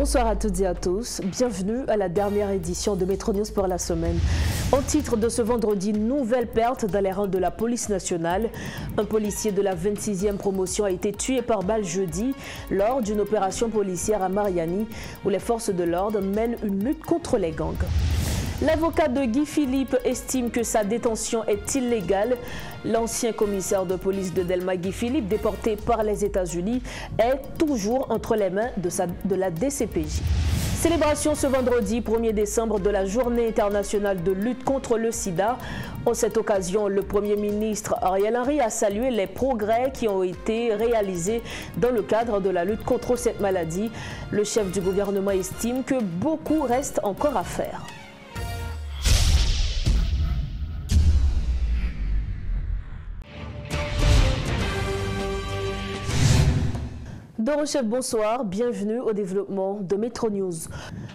Bonsoir à toutes et à tous, bienvenue à la dernière édition de Métro News pour la semaine. En titre de ce vendredi, nouvelle perte dans les rangs de la police nationale. Un policier de la 26e promotion a été tué par balle jeudi lors d'une opération policière à Mariani où les forces de l'ordre mènent une lutte contre les gangs. L'avocat de Guy Philippe estime que sa détention est illégale. L'ancien commissaire de police de Delma, Guy Philippe, déporté par les États-Unis, est toujours entre les mains de la DCPJ. Célébration ce vendredi 1er décembre de la Journée internationale de lutte contre le sida. En cette occasion, le Premier ministre Ariel Henry a salué les progrès qui ont été réalisés dans le cadre de la lutte contre cette maladie. Le chef du gouvernement estime que beaucoup reste encore à faire. Dorochef, bonsoir, bienvenue au développement de Métro News.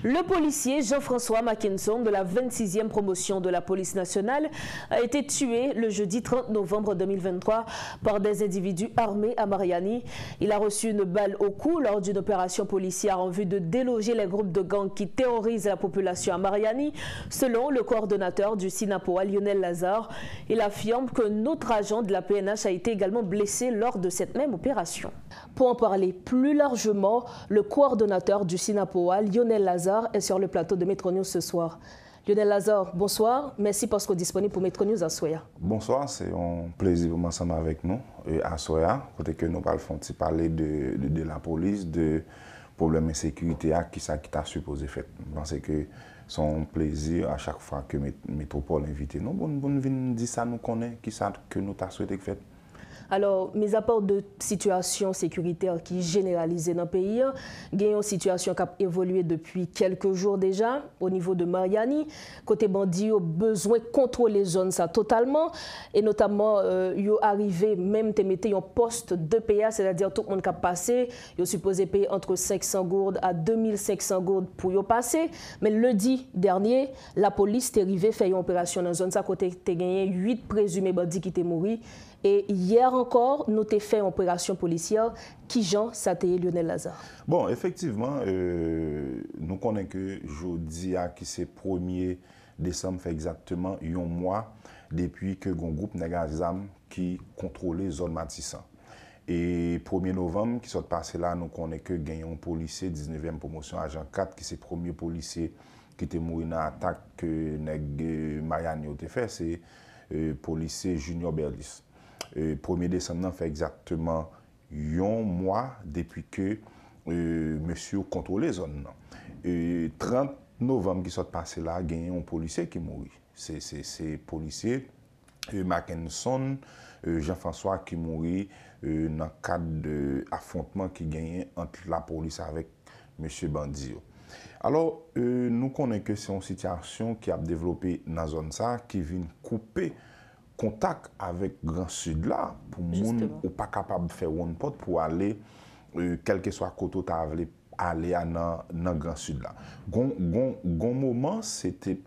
Le policier Jean-François Mackinson de la 26e promotion de la police nationale a été tué le jeudi 30 novembre 2023 par des individus armés à Mariani. Il a reçu une balle au cou lors d'une opération policière en vue de déloger les groupes de gangs qui terrorisent la population à Mariani. Selon le coordonnateur du SINAPOA, Lionel Lazare, il affirme que notre agent de la PNH a été également blessé lors de cette même opération. Pour en parler plus largement, le coordonnateur du SINAPOA, Lionel Lazare, est sur le plateau de Métro News ce soir. Lionel Lazare, bonsoir. Merci parce que vous êtes disponible pour Métro News à Soya. Bonsoir, c'est un plaisir de ensemble avec nous à Soya, côté que nous allons parler de la police, de problèmes de sécurité qui t'a supposé faire. Je pense que c'est un plaisir à chaque fois que Métropole invite nous. Bon, venir dire ça, nous connaît, que nous t'a souhaité faire. Alors, mis à part de situation sécuritaire qui est généralisée dans le pays, il y a une situation qui a évolué depuis quelques jours déjà au niveau de Mariani. Côté bandit, il a besoin de contrôler les zones ça totalement. Et notamment, il est arrivé même de mettre un poste de PA, c'est-à-dire tout le monde qui a passé, il est supposé payer entre 500 gourdes à 2500 gourdes pour y passer. Mais lundi dernier, la police est arrivée faire une opération dans la zone ça côté tu as gagné 8 présumés bandits qui étaient morts. Et hier encore, nous avons fait une opération policière qui Jean Sateye Lionel Lazare. Bon, effectivement, nous connaissons que jeudi, qui c'est 1er décembre, fait exactement un mois depuis que un groupe Negazam qui contrôlait la zone Matissan. Et 1er novembre, qui s'est passé là, nous connaissons que gagnons un policier, 19e promotion, agent 4, qui c'est le premier policier qui était mort dans l'attaque que Mariani a fait, c'est le policier Junior Berlis. 1er décembre fait exactement un mois depuis que monsieur contrôle les zones. 30 novembre qui s'est passé là, il y a un policier qui est mort. C'est le policier Mackinson, Jean-François qui est mort dans le cadre de l'affrontement qui gagne entre la police avec monsieur Bandio. Alors, nous connaissons que c'est une situation qui a développé dans la zone ça, qui vient couper contact avec Grand Sud là pour moun ou pas capable de faire one pot pour aller quel que soit côté tu aller dans Grand Sud là. Gon moment c'était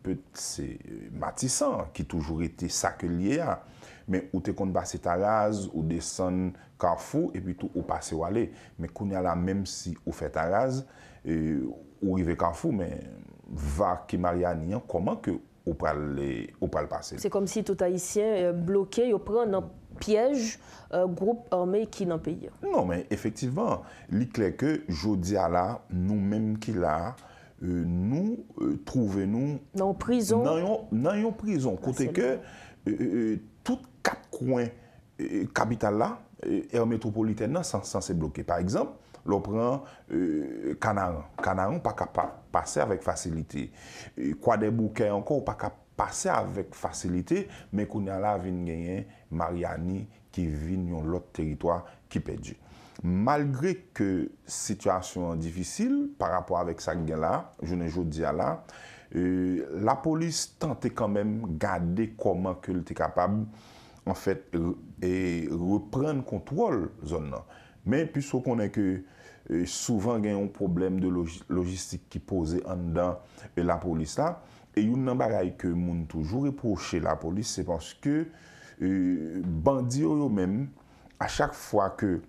Matissan qui toujours été ça que lié à mais où tu kon passer Taraz ou descendre Carrefour et puis tout ou passer ou aller mais qu'on y a là même si ou fait Taraz ou arriver Carrefour mais va qui Mariani comment que ou pas le passer. C'est comme si tout haïtien bloqué, il prend un piège groupe armé qui dans pays. Non, mais effectivement, il est clair que jeudi à là, nous-mêmes qui là, nous trouvons dans prison. Dans une prison. Côté que tous 4 coins capitales là, et métropolitaine sont censés bloquer. Par exemple, l'on prend Canaran. Canaran pas capable de passer avec facilité. Quoi des bouquets encore pas capable de passer avec facilité, mais qu'on a là vient gagner Mariani qui vient dans l'autre territoire qui perdu. Malgré que situation difficile par rapport avec ça là, je ne dis là, la police tentait quand même garder comment que était capable en fait et reprendre contrôle zone là. Mais puisqu'on connaît que souvent il y a un problème de logistique qui posait en dedans la police là et une bagaille que moun toujours reprocher la police c'est parce que bandits eux même à chaque fois que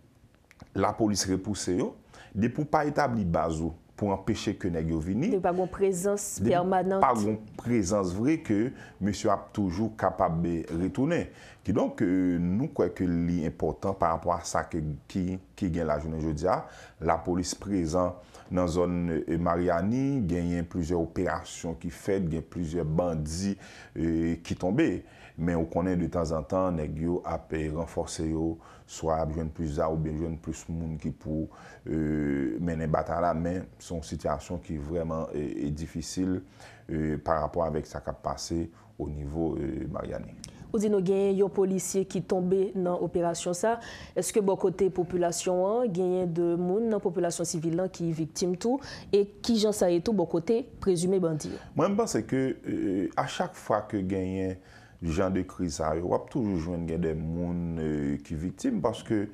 la police repousse yo, de pour pas établir base pour empêcher que nèg yo vini. De pas une présence permanente. Pas une présence vraie que monsieur a toujours capable de retourner. Qui donc nous croyons que l'important par rapport à ça qui gagne la journée aujourd'hui, la police présente dans la zone Mariani, il y a plusieurs opérations qui faites, il y a plusieurs bandits qui tombent. Mais on connaît de temps en temps, nèg yo a renforcer soit besoin plus d'armes ou bien besoin plus de monde qui pour mener bataille là, mais c'est une situation qui est vraiment difficile par rapport avec ça qui a passé au niveau Mariani. Vous dites qu'il y a un policier qui est tombé dans l'opération. Est-ce que bon côté population, il y a de monde dans la population civile qui est victime tout et qui j'en sais tout bon côté présumé bandit? Moi je pense que à chaque fois que gagne genre de crise il y a toujours joindre des gens qui victimes parce que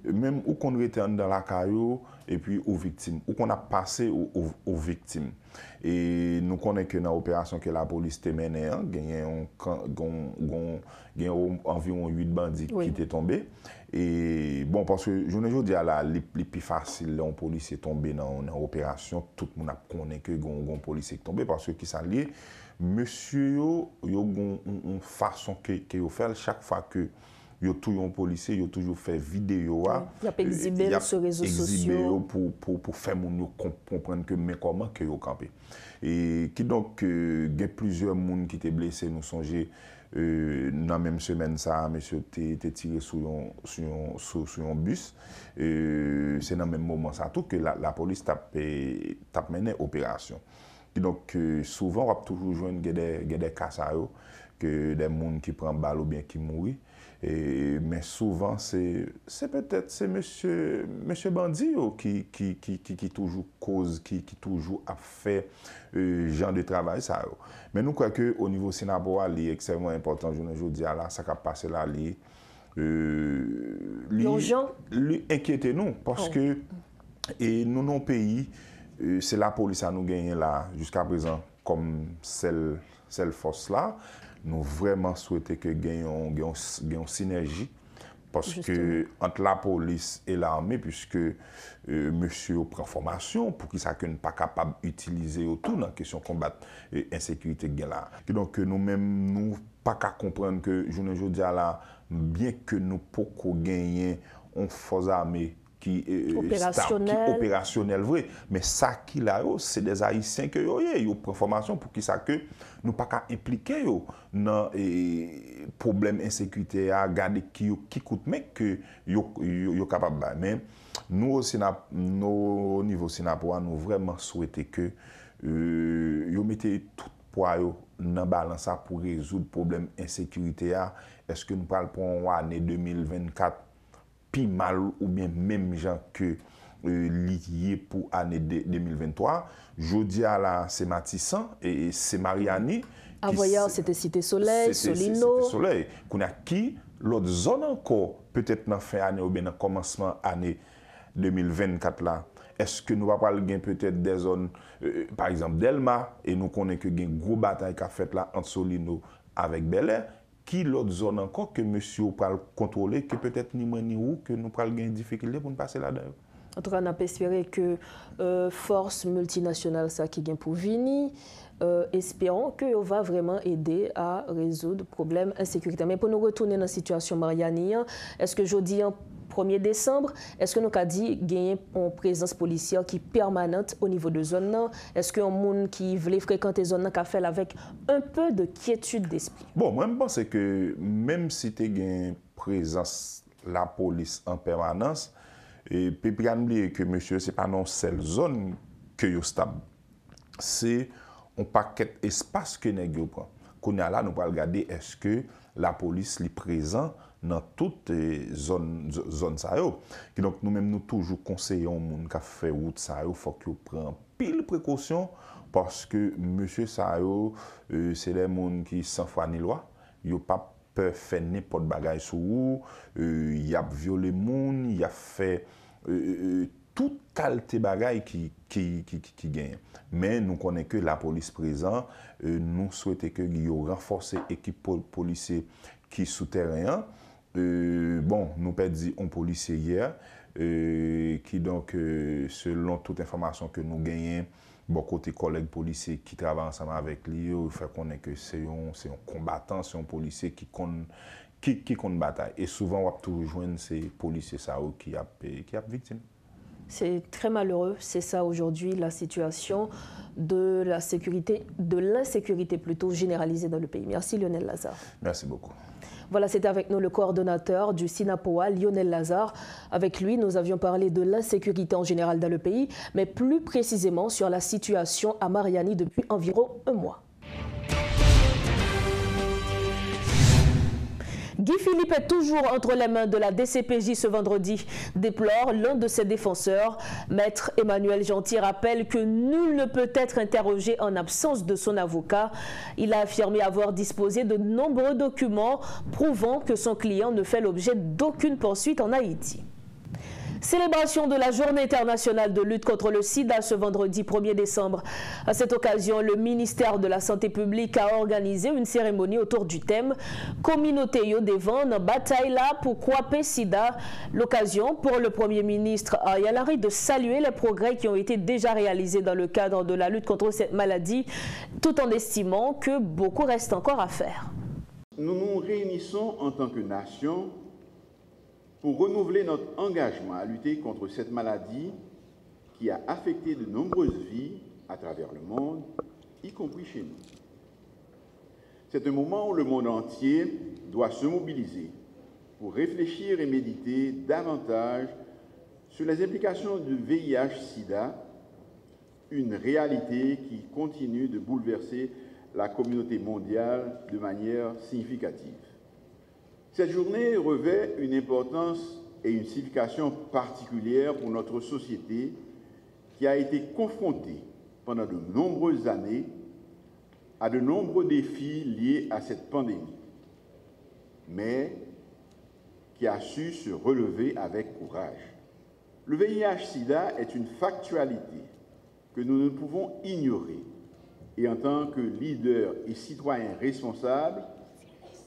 même où qu'on retourne dans la caillou et puis aux victimes, où qu'on a passé aux victimes. Et nous connaissons que dans l'opération que la police a menée, il y a environ 8 bandits qui étaient tombés. Et bon, parce que je ne dis pas les plus facile, un policier est tombé dans l'opération, tout le monde connaît que un policier est tombé parce que qui s'allie, monsieur, il y a une façon qu'il fait chaque fois que il y a toujours un policier, il a toujours fait vidéo. Il a exhibé sur les réseaux sociaux. Pour faire comprendre que mais comment que vous campé. Et qui donc, il y a plusieurs personnes qui étaient blessés, nous songez, dans la même semaine, ça, monsieur était tiré sur un bus. C'est dans le même moment, ça, tout que la police a mené opération. Et donc, souvent, on va toujours joindre des cas que des gens qui prennent balle ou bien qui mourent. Mais souvent, c'est peut-être monsieur bandit qui toujours cause, qui toujours a fait genre de travail. Ça. Mais nous croyons qu'au niveau Sinapoa, c'est extrêmement important. Je dis là, ça a passé là, lui inquiétez nous parce que nous, nos pays, c'est la police à nous gagner là jusqu'à présent comme celle force là. Nous vraiment souhaitons que gagnons une synergie parce que entre la police et l'armée, puisque monsieur prend formation pour qu'il ne pas capable d'utiliser autour dans la question de combattre l'insécurité là. Donc nous-mêmes, nous pas qu'à comprendre que je ne dis là, bien que nous pouvons gagner une force armée qui opérationnel vrai, mais ça qui là c'est des haïtiens que yo prend formation pour qui ça que nous pas qu'à impliquer dans problème insécurité à garder qui coûte mais que yo capable mais nous aussi au niveau Sinapoa nous vraiment souhaiter que yo mettez tout poids dans balance pour résoudre problème insécurité. Est-ce que nous parlons pour une année 2024 plus mal ou bien même gens que lié pour l'année 2023. Jeudi à la c'est Matissan et c'est Mariani. Avoyard c'était Cité Soleil, Solino. Cité Soleil. Qu'on a qui l'autre zone encore peut-être dans fin année ou bien dans commencement année 2024 là. Est-ce que nous va pas gagner peut-être des zones par exemple Delma et nous connaissons que une gros bataille qu'a fait là entre Solino avec Bel-Air. Qui l'autre zone encore que monsieur peut contrôler, que peut-être ni moi ni où, que nous pourrons gagner difficulté pour nous passer là-dedans. En tout cas, on a espéré que force multinationale ça qui gagne pour venir, espérons qu'on va vraiment aider à résoudre le problème d'insécurité. Mais pour nous retourner dans la situation Mariani, est-ce que jeudi 1er décembre, est-ce que nous avons dit gagner une présence policière qui est permanente au niveau de zone? Est-ce qu'un monde qui voulait fréquenter zone a fait avec un peu de quiétude d'esprit? Bon, moi je pense que même si tu as une présence la police en permanence, et puis bien oublier que monsieur c'est pas non seule zone que yo stable. C'est un paquet espace que nèg yo prend. Qu'on a là nous va regarder est-ce que la police est présente dans toutes les zones ça yo. Donc nous-mêmes nous toujours conseillons aux gens qui fait route ça yo faut qu'ils prennent pile précaution parce que monsieur ça yo c'est des gens qui sans foi ni loi, yo pas peut faire n'importe bagage sur vous, il a violé moun, il a fait toute qualité bagaille qui gagne. Mais nous connaissons que la police présente, nous souhaitons que y renforcer l'équipe policière qui souterrain. Bon, nous perdons un policier hier, qui donc, selon toute information que nous gagnons, bon côté collègues policiers qui travaillent ensemble avec lui, il fait connaître que c'est un combattant, c'est un policier qui compte bataille. Et souvent, on va toujours joindre ces policiers qui a victime. C'est très malheureux, c'est ça aujourd'hui la situation de la sécurité, de l'insécurité plutôt généralisée dans le pays. Merci Lionel Lazare. Merci beaucoup. Voilà, c'était avec nous le coordonnateur du SINAPOA, Lionel Lazare. Avec lui, nous avions parlé de l'insécurité en général dans le pays, mais plus précisément sur la situation à Mariani depuis environ un mois. Guy Philippe est toujours entre les mains de la DCPJ ce vendredi, déplore l'un de ses défenseurs. Maître Emmanuel Gentil rappelle que nul ne peut être interrogé en absence de son avocat. Il a affirmé avoir disposé de nombreux documents prouvant que son client ne fait l'objet d'aucune poursuite en Haïti. Célébration de la Journée internationale de lutte contre le sida ce vendredi 1er décembre. À cette occasion, le ministère de la Santé publique a organisé une cérémonie autour du thème « Communauté yo devant bataille là pour croiper sida ». L'occasion pour le Premier ministre Ariel Henry de saluer les progrès qui ont été déjà réalisés dans le cadre de la lutte contre cette maladie, tout en estimant que beaucoup reste encore à faire. Nous nous réunissons en tant que nation pour renouveler notre engagement à lutter contre cette maladie qui a affecté de nombreuses vies à travers le monde, y compris chez nous. C'est un moment où le monde entier doit se mobiliser pour réfléchir et méditer davantage sur les implications du VIH-Sida, une réalité qui continue de bouleverser la communauté mondiale de manière significative. Cette journée revêt une importance et une signification particulière pour notre société qui a été confrontée pendant de nombreuses années à de nombreux défis liés à cette pandémie, mais qui a su se relever avec courage. Le VIH-Sida est une factualité que nous ne pouvons ignorer et en tant que leaders et citoyens responsables,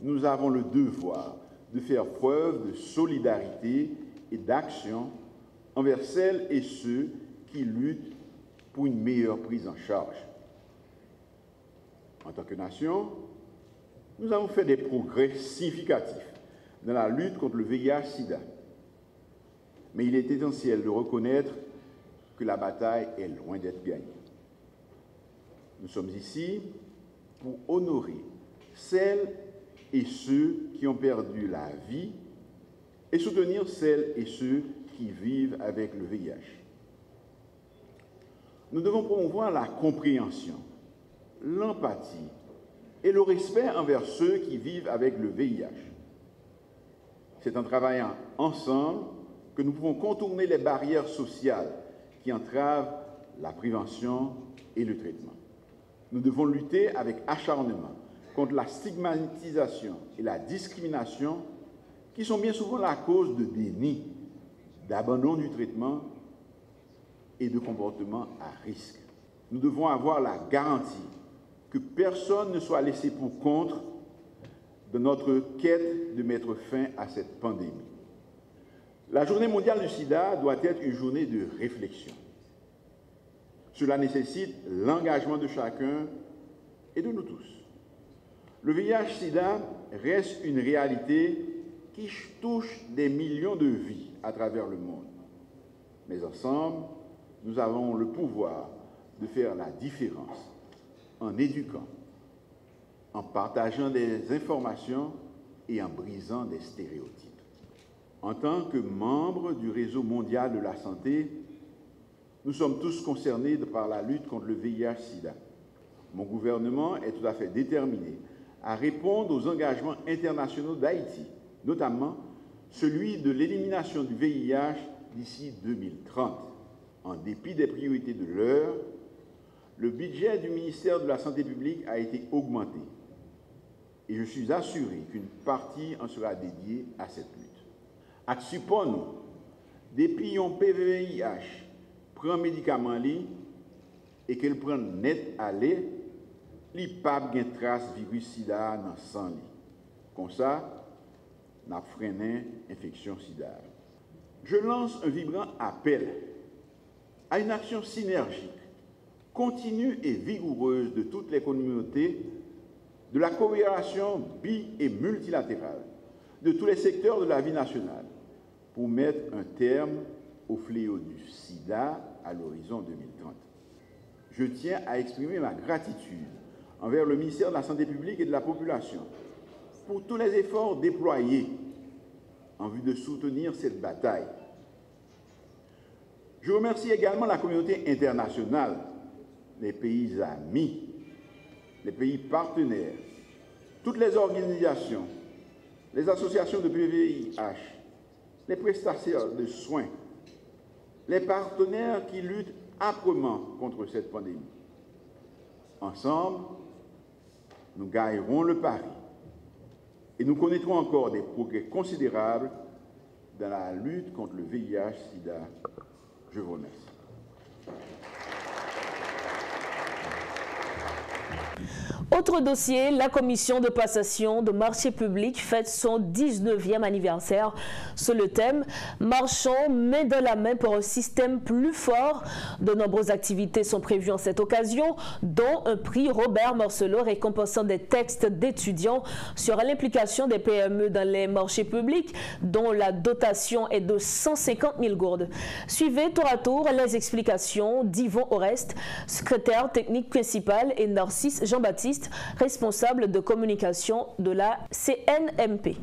nous avons le devoir de faire preuve de solidarité et d'action envers celles et ceux qui luttent pour une meilleure prise en charge. En tant que nation, nous avons fait des progrès significatifs dans la lutte contre le VIH-Sida. Mais il est essentiel de reconnaître que la bataille est loin d'être gagnée. Nous sommes ici pour honorer celles et ceux qui ont perdu la vie et soutenir celles et ceux qui vivent avec le VIH. Nous devons promouvoir la compréhension, l'empathie et le respect envers ceux qui vivent avec le VIH. C'est en travaillant ensemble que nous pouvons contourner les barrières sociales qui entravent la prévention et le traitement. Nous devons lutter avec acharnement contre la stigmatisation et la discrimination qui sont bien souvent la cause de déni, d'abandon du traitement et de comportements à risque. Nous devons avoir la garantie que personne ne soit laissé pour compte dans notre quête de mettre fin à cette pandémie. La Journée mondiale du sida doit être une journée de réflexion. Cela nécessite l'engagement de chacun et de nous tous. Le VIH-Sida reste une réalité qui touche des millions de vies à travers le monde. Mais ensemble, nous avons le pouvoir de faire la différence en éduquant, en partageant des informations et en brisant des stéréotypes. En tant que membres du réseau mondial de la santé, nous sommes tous concernés par la lutte contre le VIH-Sida. Mon gouvernement est tout à fait déterminé à répondre aux engagements internationaux d'Haïti, notamment celui de l'élimination du VIH d'ici 2030. En dépit des priorités de l'heure, le budget du ministère de la Santé publique a été augmenté et je suis assuré qu'une partie en sera dédiée à cette lutte. À support, depuis un PVIH prend médicament et qu'elle prend net à l'air, il n'y a pas de trace virus sida dans le sang. Comme ça, nous freinons l'infection sida. je lance un vibrant appel à une action synergique, continue et vigoureuse de toutes les communautés, de la coopération bi- et multilatérale, de tous les secteurs de la vie nationale, pour mettre un terme au fléau du sida à l'horizon 2030. Je tiens à exprimer ma gratitude envers le ministère de la Santé publique et de la Population pour tous les efforts déployés en vue de soutenir cette bataille. Je remercie également la communauté internationale, les pays amis, les pays partenaires, toutes les organisations, les associations de PVIH, les prestataires de soins, les partenaires qui luttent âprement contre cette pandémie. Ensemble, nous gagnerons le pari et nous connaîtrons encore des progrès considérables dans la lutte contre le VIH-Sida. Je vous remercie. Autre dossier, la commission de passation de marchés publics fête son 19e anniversaire sur le thème « Marchons main dans la main pour un système plus fort ». De nombreuses activités sont prévues en cette occasion, dont un prix Robert Marcelot récompensant des textes d'étudiants sur l'implication des PME dans les marchés publics, dont la dotation est de 150 000 gourdes. Suivez tour à tour les explications d'Yvon Oreste, secrétaire technique principal, et Narcisse Jean-Baptiste, responsable de communication de la CNMP.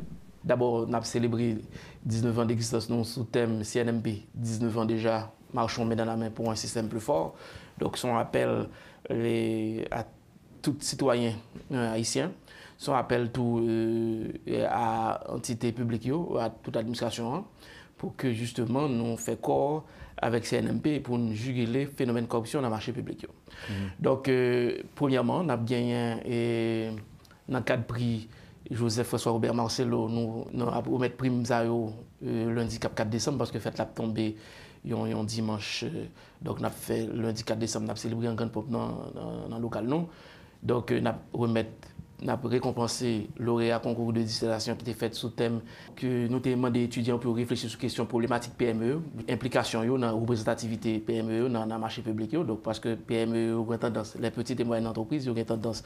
D'abord, on a célébré 19 ans d'existence sous le thème CNMP, 19 ans déjà, marchons main dans la main pour un système plus fort. Donc, son appel à tous citoyens haïtiens, son appel à l'entité publique, à toute l'administration, pour que justement nous fassions corps avec CNMP pour nous juguler les phénomènes de corruption dans le marché public. Donc, premièrement, on a gagné dans le cadre prix Joseph François Robert Marcelot, nous avons remis prime lundi 4 décembre parce que fête l'a tombé un dimanche. Donc, on a fait lundi 4 décembre, on a célébré un grand pop dans le local. Donc, on a récompensé lauréat concours de distillation qui était fait sous thème que nous avons demandé aux étudiants pour réfléchir sur question problématique PME, implication dans la représentativité PME dans le marché public. Donc, parce que PME ont tendance, les petites et moyennes entreprises ont tendance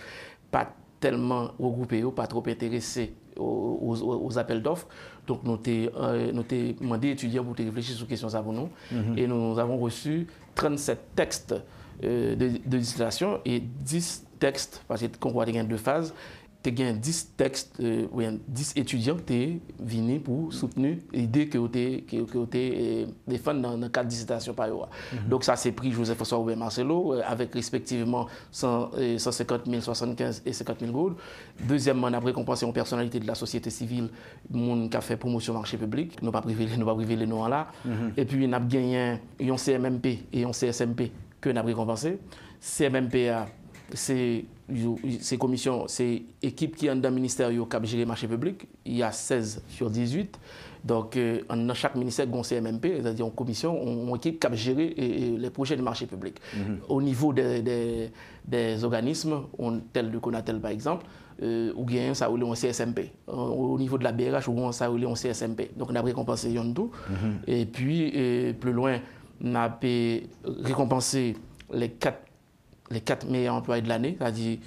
pas tellement regroupées, pas trop intéressées aux appels d'offres. Donc, nous avons demandé aux étudiants pour réfléchir sur question ça pour nous. Et nous avons reçu 37 textes de distillation et 10 textes, parce que le concours a deux phases, tu as 10 textes, 10 étudiants qui sont venus pour soutenir l'idée que tu défendre dans le cadre de dissertation par eux. Donc ça, c'est pris Joseph François Robert Marcelot, avec respectivement 150 000, 75 et 50 000 gourdes. Deuxièmement, on a récompensé une personnalité de la société civile qui a fait promotion au marché public. Nous ne pouvons pas priver les noms là. Et puis, on a gagné un CMMP et un CSMP que nous avons récompensé. CMMPA, c'est commission, c'est équipe qui est dans le ministère qui a géré le marché public. Il y a 16 sur 18. Donc, dans chaque ministère, il y a un CMMP, c'est-à-dire une commission, une équipe qui a géré les projets de marché public. Au niveau des organismes, tel le Conatel par exemple, ou bien ça ou un CSMP. Au niveau de la BRH, ou ça ou un CSMP. Donc, on a récompensé tout. Et puis, plus loin, on a récompensé les 4 meilleurs employés de l'année, c'est-à-dire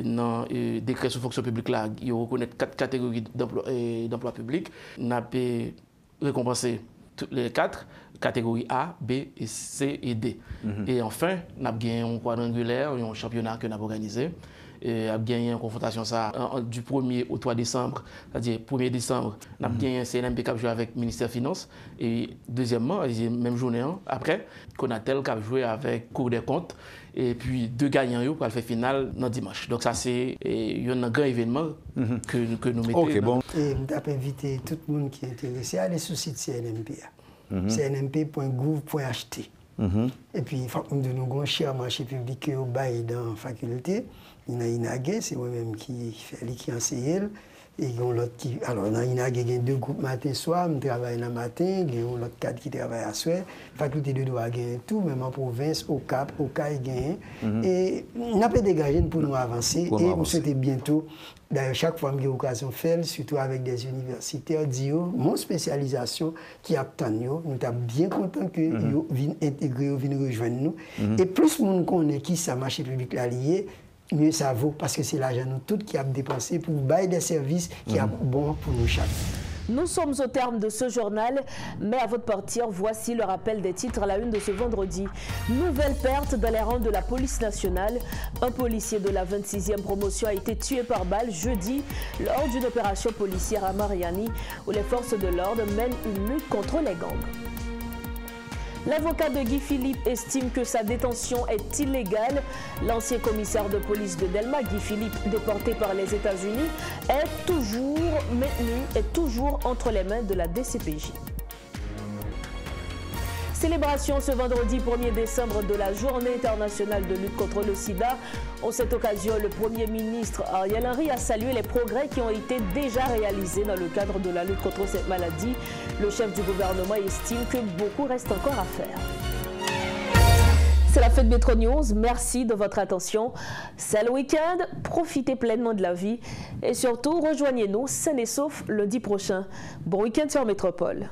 dans le décret sur fonction publique, là, ils reconnaissent 4 catégories d'emploi public. On a récompensé toutes les 4 catégories A, B, et C et D. Et enfin, on a gagné un quadrangulaire, un championnat que nous avons organisé. Et a gagné une confrontation ça du 1er au 3 décembre, c'est-à-dire 1er décembre, on a gagné un CNMP qui a joué avec le ministère des Finances. Et deuxièmement, même journée après, Conatel qui a joué avec Cour des comptes. Et puis 2 gagnants pour le faire final dans dimanche. Donc ça c'est un grand événement que nous mettons. Okay, bon. Et je vais inviter tout le monde qui est intéressé à aller sur le site CNMP. cnmp.gouv.ht. Et puis, nous avons un cher marché public qui est dans la faculté. Il y a Inagé, c'est moi-même qui enseigne. Et l'autre qui, alors, il y a deux groupes matin-soir, je travaille le matin, il y a l'autre cadre qui travaille à soir. La faculté de droit gagne tout, même en province, au Cap, au CAI gagne. Et on a pas dégagé pour nous avancer. Et on souhaite bientôt, d'ailleurs, chaque fois que j'ai l'occasion de faire, surtout avec des universitaires, dire mon spécialisation qui attend nous, nous sommes bien contents que vous viennent intégrer, vous viennent rejoindre nous. Et plus nous connaissons qui ça marché public là lié, mieux ça vaut parce que c'est l'argent nous tous qui a dépensé pour bailler des services qui sont bons pour nous chaque. Nous sommes au terme de ce journal, mais à votre partir, voici le rappel des titres à la une de ce vendredi. Nouvelle perte dans les rangs de la police nationale. Un policier de la 26e promotion a été tué par balle jeudi lors d'une opération policière à Mariani où les forces de l'ordre mènent une lutte contre les gangs. L'avocat de Guy Philippe estime que sa détention est illégale. L'ancien commissaire de police de Delma, Guy Philippe, déporté par les États-Unis, est toujours maintenu et toujours entre les mains de la DCPJ. Célébration ce vendredi 1er décembre de la Journée internationale de lutte contre le sida. En cette occasion, le Premier ministre Ariel Henry a salué les progrès qui ont été déjà réalisés dans le cadre de la lutte contre cette maladie. Le chef du gouvernement estime que beaucoup reste encore à faire. C'est la fin de Métro News. Merci de votre attention. C'est le week-end. Profitez pleinement de la vie. Et surtout, rejoignez-nous sain et sauf lundi prochain. Bon week-end sur Métropole.